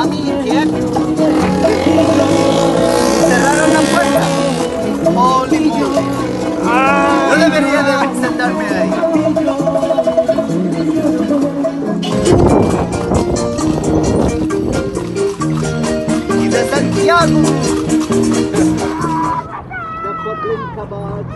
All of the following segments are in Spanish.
mami, ¿quién? Cerraron la puerta. Holy moly. Yo debería de sentarme ahí. Y de Santiago. De Joaquín Caballo.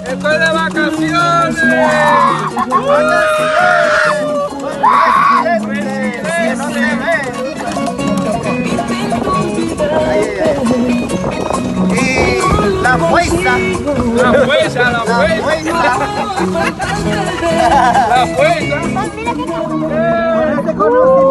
¡Estoy de vacaciones! Que no se ve. Y la fuerza. La fuerza, la fuerza. La fuerza. Con este conocimiento.